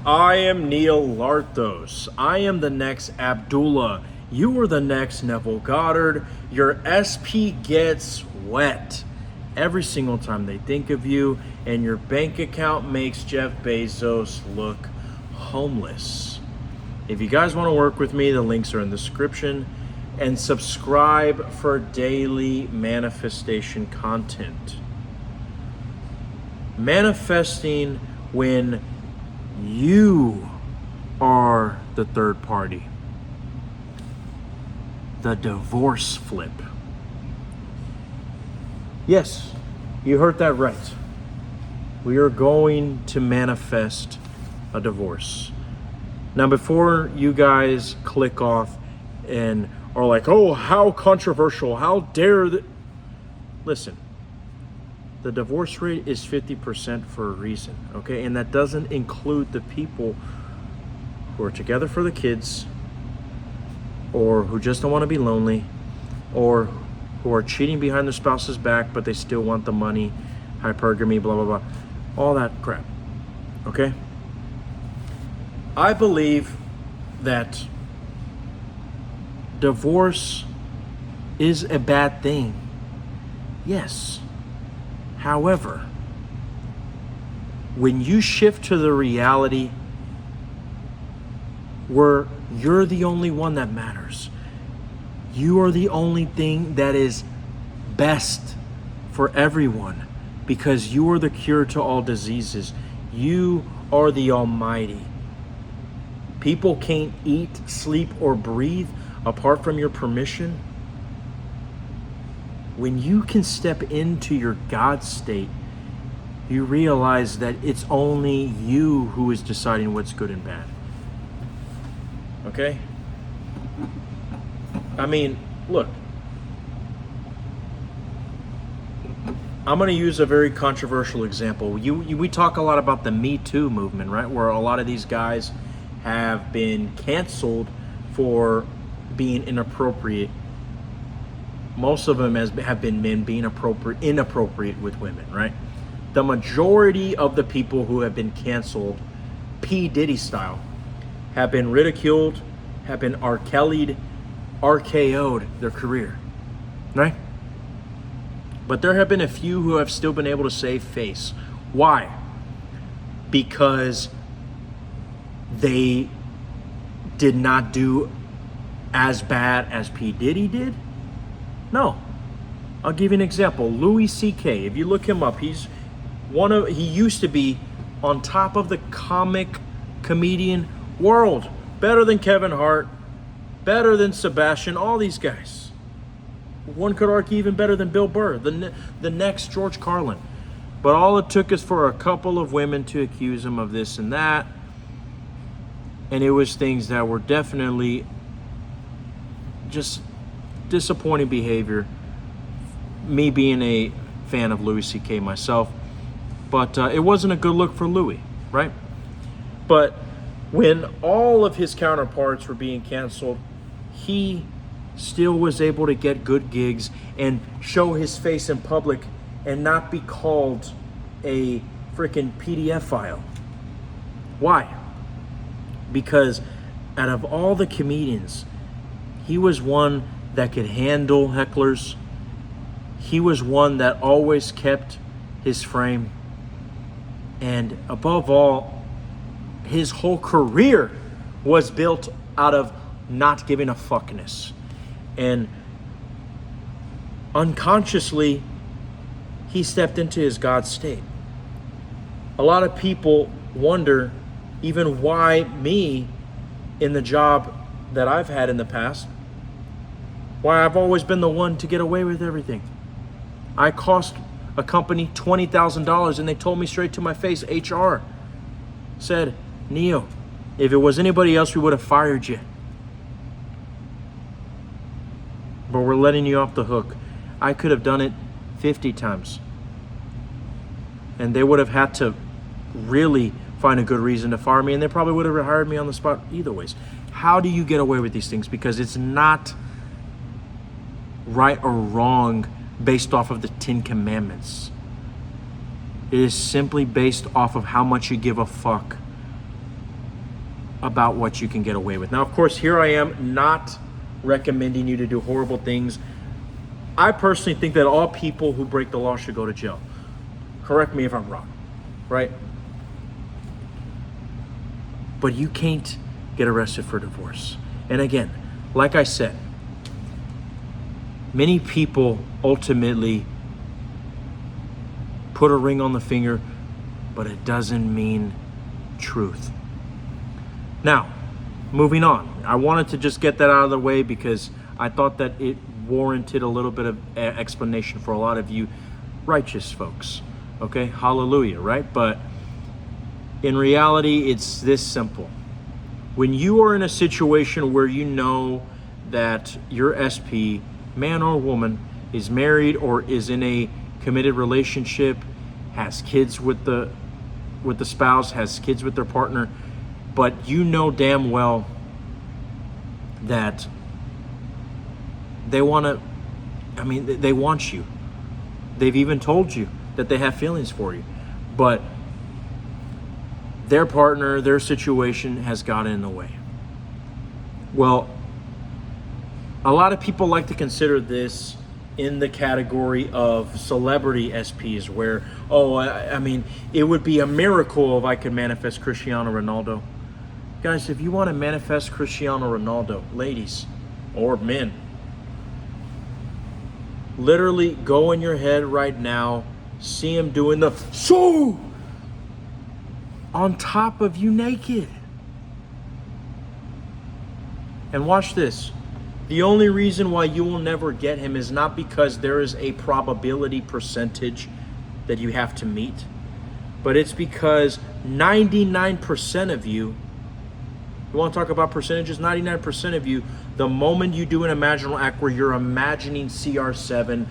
I am Neil Larthos. I am the next Abdullah. You are the next Neville Goddard. Your SP gets wet every single time they think of you, and your bank account makes Jeff Bezos look homeless. If you guys want to work with me, the links are in the description. And subscribe for daily manifestation content. Manifesting when you are the third party. The divorce flip. Yes, you heard that right. We are going to manifest a divorce. Now, before you guys click off and are like, oh, how controversial, how dare that? Listen, the divorce rate is 50% for a reason, okay? And that doesn't include the people who are together for the kids, or who just don't want to be lonely, or who are cheating behind their spouse's back, but they still want the money, hypergamy, blah, blah, blah. All that crap, okay? I believe that divorce is a bad thing. Yes. However, when you shift to the reality where you're the only one that matters, you are the only thing that is best for everyone, because you are the cure to all diseases. You are the Almighty. People can't eat, sleep, or breathe apart from your permission. When you can step into your God state, you realize that it's only you who is deciding what's good and bad. Okay? I mean, look. I'm going to use a very controversial example. We talk a lot about the Me Too movement, right? Where a lot of these guys have been canceled for being inappropriate. Most of them have been men being inappropriate with women, right? The majority of the people who have been canceled, P. Diddy style, have been ridiculed, have been R. Kelly'd, RKO'd their career, right? But there have been a few who have still been able to save face. Why? Because they did not do as bad as P. Diddy did? No. I'll give you an example. Louis C.K. If you look him up, he used to be on top of the comic comedian world. Better than Kevin Hart, better than Sebastian, all these guys. One could argue even better than Bill Burr, the next George Carlin. But all it took is for a couple of women to accuse him of this and that. And it was things that were definitely just disappointing behavior. Me being a fan of Louis C.K. myself. But it wasn't a good look for Louis, right? But when all of his counterparts were being canceled, he still was able to get good gigs and show his face in public and not be called a freaking PDF file. Why? Because out of all the comedians, he was one that could handle hecklers. He was one that always kept his frame. And above all, his whole career was built out of not giving a fuckness. And unconsciously, he stepped into his God state. A lot of people wonder even why me, in the job that I've had in the past, why I've always been the one to get away with everything. I cost a company $20,000 and they told me straight to my face, HR said, Neo, if it was anybody else, we would have fired you. But we're letting you off the hook. I could have done it 50 times. And they would have had to really find a good reason to fire me, and they probably would have hired me on the spot either ways. How do you get away with these things? Because it's not right or wrong based off of the 10 Commandments. It is simply based off of how much you give a fuck. about what you can get away with. Now, of course, here I am not recommending you to do horrible things. I personally think that all people who break the law should go to jail. Correct me if I'm wrong, right? But you can't get arrested for divorce. And again, like I said, many people ultimately put a ring on the finger, but it doesn't mean truth. Now, moving on. I wanted to just get that out of the way because I thought that it warranted a little bit of explanation for a lot of you righteous folks. Okay, hallelujah, right? But in reality, it's this simple. When you are in a situation where you know that your SP, man or woman, is married or is in a committed relationship, has kids with the spouse, has kids with their partner, but you know damn well that they want you. They've even told you that they have feelings for you, but their partner, their situation has gotten in the way. Well, a lot of people like to consider this in the category of celebrity SPs where, it would be a miracle if I could manifest Cristiano Ronaldo. Guys, if you want to manifest Cristiano Ronaldo, ladies or men, literally go in your head right now, see him doing the so on top of you naked. And watch this. The only reason why you will never get him is not because there is a probability percentage that you have to meet, but it's because 99% of you want to talk about percentages? 99% of you, the moment you do an imaginal act where you're imagining CR7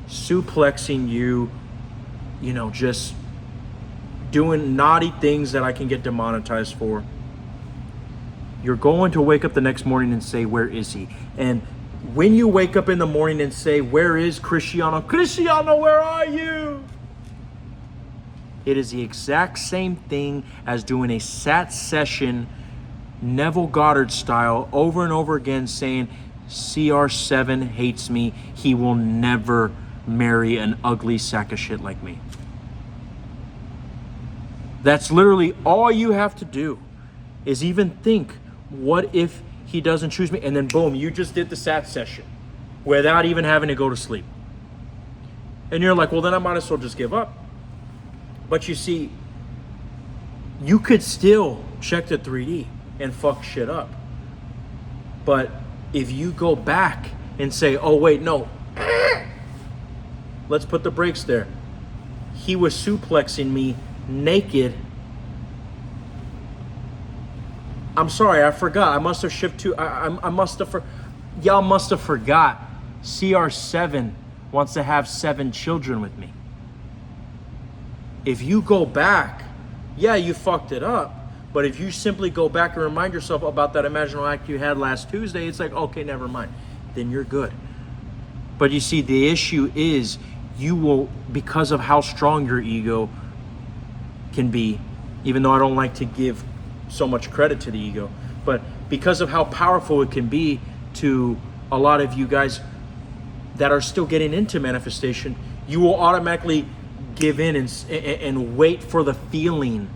suplexing you, just doing naughty things that I can get demonetized for, you're going to wake up the next morning and say, where is he? And when you wake up in the morning and say, where is Cristiano? Cristiano, where are you? It is the exact same thing as doing a sat session, Neville Goddard style, over and over again saying, CR7 hates me. He will never marry an ugly sack of shit like me. That's literally all you have to do, is even think, what if he doesn't choose me? And then boom, you just did the sat session without even having to go to sleep. And you're like, well, then I might as well just give up. But you see, you could still check the 3D and fuck shit up. But if you go back and say, oh wait, no, let's put the brakes there. He was suplexing me naked. I'm sorry, I forgot. I must have shipped to, y'all must have forgot. CR7 wants to have 7 children with me. If you go back, yeah, you fucked it up. But if you simply go back and remind yourself about that imaginal act you had last Tuesday, it's like, okay, never mind. Then you're good. But you see, the issue is you will, because of how strong your ego can be, even though I don't like to give so much credit to the ego, but because of how powerful it can be to a lot of you guys that are still getting into manifestation, you will automatically give in and wait for the feeling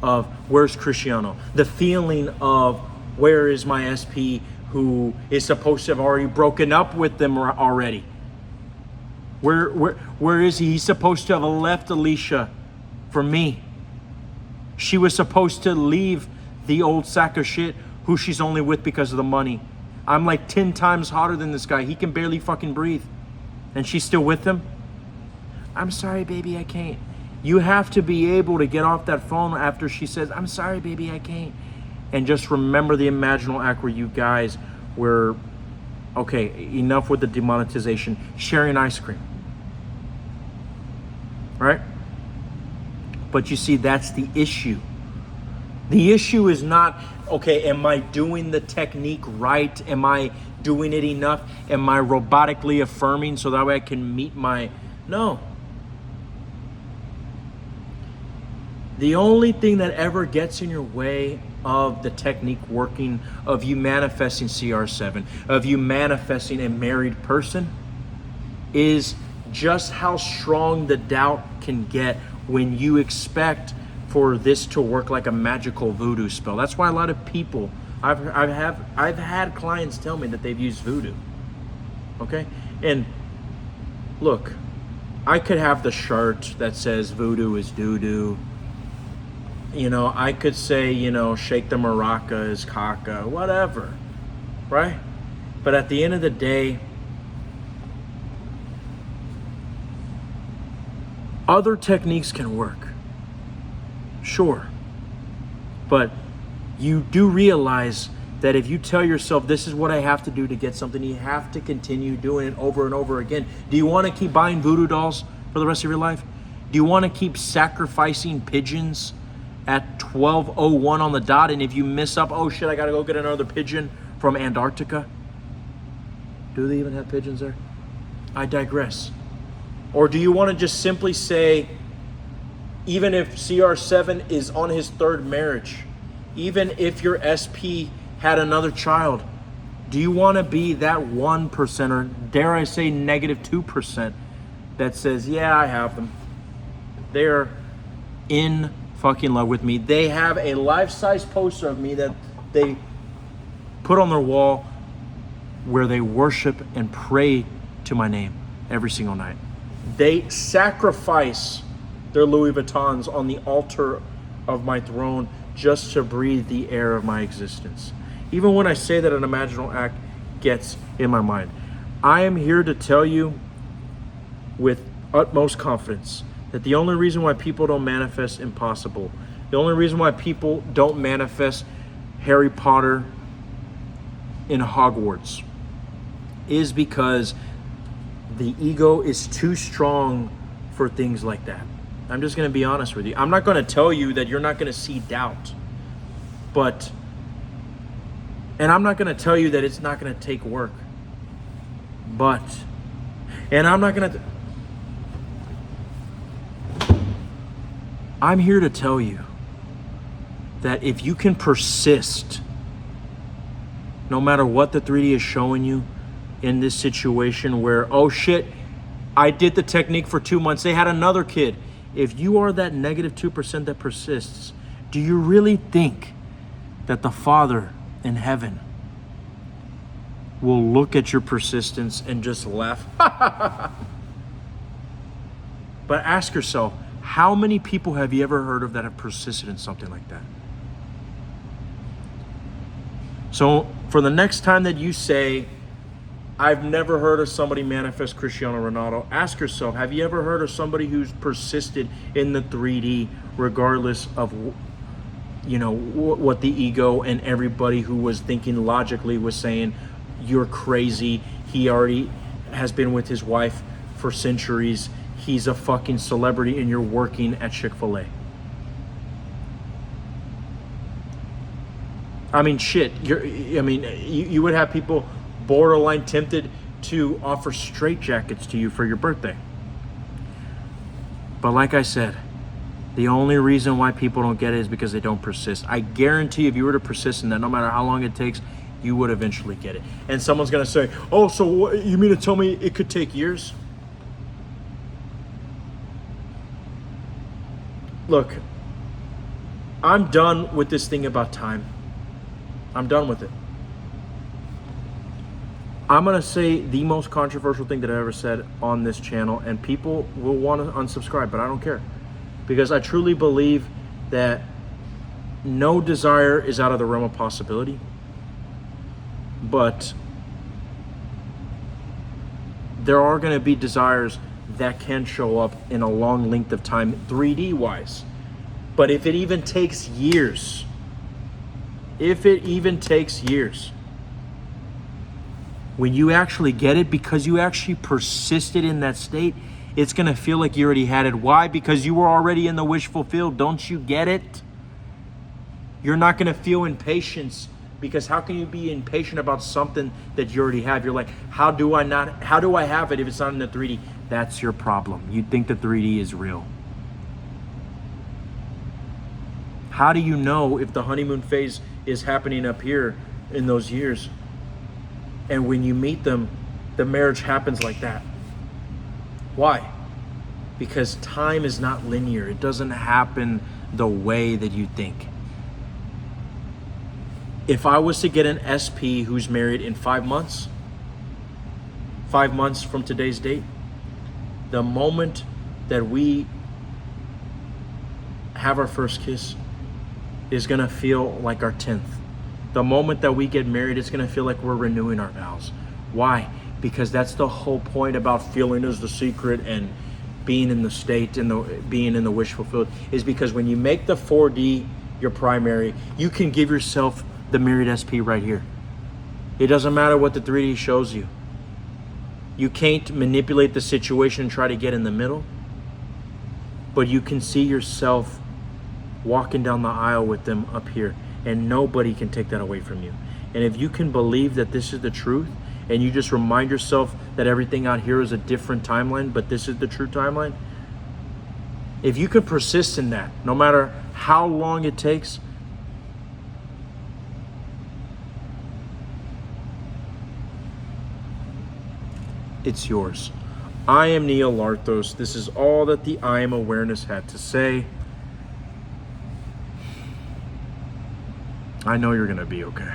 of where's Cristiano, the feeling of where is my SP who is supposed to have already broken up with them already. Where is he? He's supposed to have left Alicia for me. She was supposed to leave the old sack of shit who she's only with because of the money. I'm like 10 times hotter than this guy. He can barely fucking breathe. And she's still with him? I'm sorry, baby, I can't. You have to be able to get off that phone after she says, I'm sorry, baby, I can't. And just remember the imaginal act where you guys were, okay, enough with the demonetization, sharing ice cream. Right? But you see, that's the issue. The issue is not, okay, am I doing the technique right? Am I doing it enough? Am I robotically affirming so that way I can meet my... No. The only thing that ever gets in your way of the technique working, of you manifesting CR7, of you manifesting a married person, is just how strong the doubt can get when you expect for this to work like a magical voodoo spell. That's why a lot of people, I've had clients tell me that they've used voodoo. Okay? And look, I could have the shirt that says voodoo is doo-doo. You know, I could say, you know, shake the maraca is caca, whatever, right? But at the end of the day, other techniques can work, sure. But you do realize that if you tell yourself, this is what I have to do to get something, you have to continue doing it over and over again. Do you want to keep buying voodoo dolls for the rest of your life? Do you want to keep sacrificing pigeons at 12:01 on the dot, and if you miss up, oh shit, I gotta go get another pigeon from Antarctica? Do they even have pigeons there? I digress. Or do you want to just simply say, even if CR7 is on his third marriage, even if your SP had another child, do you want to be that 1%, or dare I say -2%, that says, yeah, I have them. They're in fucking love with me. They have a life-size poster of me that they put on their wall where they worship and pray to my name every single night. They sacrifice their Louis Vuittons on the altar of my throne just to breathe the air of my existence. Even when I say that, an imaginal act gets in my mind. I am here to tell you with utmost confidence that the only reason why people don't manifest impossible, the only reason why people don't manifest Harry Potter in Hogwarts, is because the ego is too strong for things like that. I'm just going to be honest with you. I'm not going to tell you that you're not going to see doubt, and I'm not going to tell you that it's not going to take work, I'm here to tell you that if you can persist, no matter what the 3D is showing you in this situation where, oh shit, I did the technique for 2 months, they had another kid. If you are that -2% that persists, do you really think that the Father in heaven will look at your persistence and just laugh? But ask yourself, how many people have you ever heard of that have persisted in something like that? So for the next time that you say, I've never heard of somebody manifest Cristiano Ronaldo, ask yourself, have you ever heard of somebody who's persisted in the 3D regardless of, you know, what the ego and everybody who was thinking logically was saying, you're crazy, he already has been with his wife for centuries, he's a fucking celebrity, and you're working at Chick-fil-A. I mean, shit, you would have people borderline tempted to offer straitjackets to you for your birthday. But like I said, the only reason why people don't get it is because they don't persist. I guarantee if you were to persist in that, no matter how long it takes, you would eventually get it. And someone's gonna say, oh, so what, you mean to tell me it could take years? Look, I'm done with this thing about time. I'm done with it. I'm going to say the most controversial thing that I ever said on this channel, and people will want to unsubscribe, but I don't care. Because I truly believe that no desire is out of the realm of possibility. But there are going to be desires that can show up in a long length of time, 3D wise. But if it even takes years, when you actually get it, because you actually persisted in that state, it's going to feel like you already had it. Why? Because you were already in the wish fulfilled. Don't you get it? You're not going to feel impatience, because how can you be impatient about something that you already have? You're like, how do I have it if it's not in the 3D? That's your problem. You think the 3D is real. How do you know if the honeymoon phase is happening up here in those years? And when you meet them, the marriage happens like that. Why? Because time is not linear. It doesn't happen the way that you think. If I was to get an SP who's married in 5 months, 5 months from today's date, the moment that we have our first kiss is going to feel like our 10th. The moment that we get married, it's going to feel like we're renewing our vows. Why? Because that's the whole point about feeling is the secret and being in the state and being in the wish fulfilled, is because when you make the 4D your primary, you can give yourself the married SP right here. It doesn't matter what the 3D shows you. You can't manipulate the situation and try to get in the middle, but you can see yourself walking down the aisle with them up here, and nobody can take that away from you. And if you can believe that this is the truth, and you just remind yourself that everything out here is a different timeline, but this is the true timeline, if you can persist in that, no matter how long it takes, it's yours. I am Neil Larthos. This is all that the I Am Awareness had to say. I know you're going to be okay.